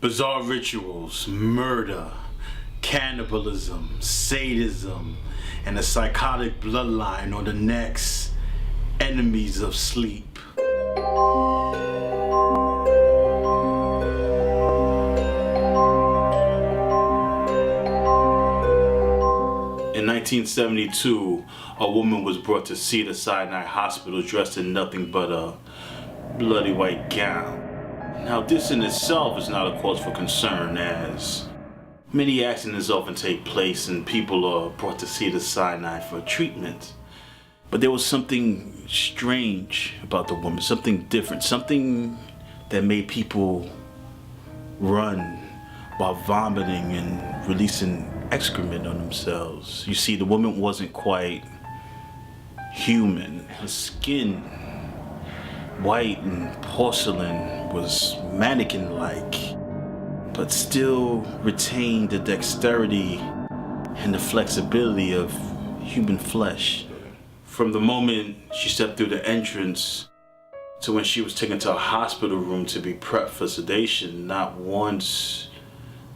Bizarre rituals, murder, cannibalism, sadism, and a psychotic bloodline on the necks, enemies of sleep. In 1972, a woman was brought to Cedars-Sinai Hospital dressed in nothing but a bloody white gown. Now, this in itself is not a cause for concern, as many accidents often take place and people are brought to Cedars-Sinai for treatment. But there was something strange about the woman, something different, something that made people run while vomiting and releasing excrement on themselves. You see, the woman wasn't quite human. Her skin, white and porcelain, was mannequin-like, but still retained the dexterity and the flexibility of human flesh. From the moment she stepped through the entrance to when she was taken to a hospital room to be prepped for sedation, not once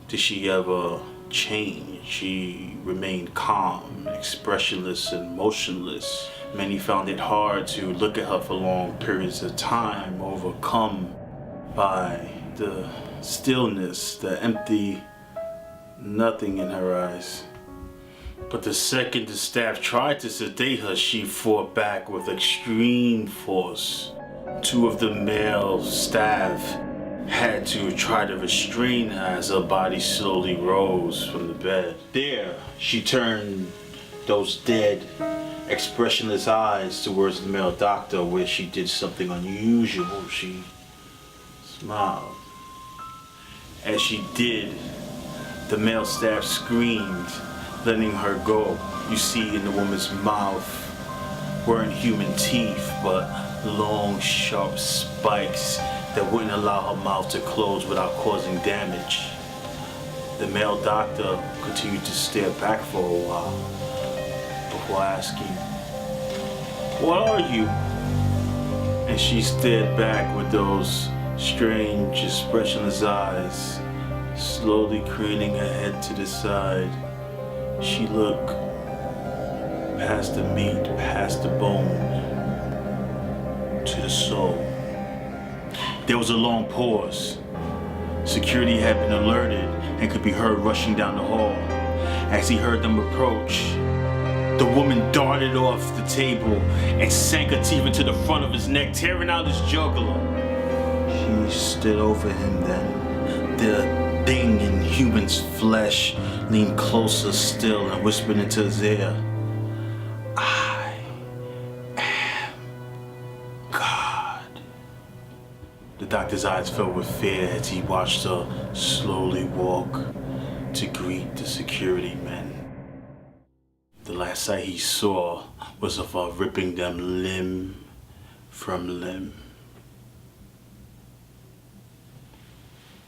did she ever change. She remained calm, expressionless, and motionless. Many found it hard to look at her for long periods of time, overcome by the stillness, the empty nothing in her eyes. But the second the staff tried to sedate her, she fought back with extreme force. Two of the male staff had to try to restrain her as her body slowly rose from the bed. There, she turned those dead, expressionless eyes towards the male doctor, where she did something unusual. She smiled. As she did, the male staff screamed, letting her go. You see, in the woman's mouth weren't human teeth, but long, sharp spikes that wouldn't allow her mouth to close without causing damage. The male doctor continued to stare back for a while before asking, "What are you?" And she stared back with those strange, expressionless eyes, slowly craning her head to the side. She looked past the meat, past the bone, to the soul. There was a long pause. Security had been alerted and could be heard rushing down the hall. As he heard them approach, the woman darted off the table and sank her teeth into the front of his neck, tearing out his jugular. She stood over him then. The thing in human's flesh leaned closer still and whispered into his ear, "I am God." The doctor's eyes filled with fear as he watched her slowly walk to greet the security men. The last sight he saw was of her ripping them limb from limb.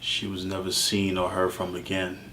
She was never seen or heard from again.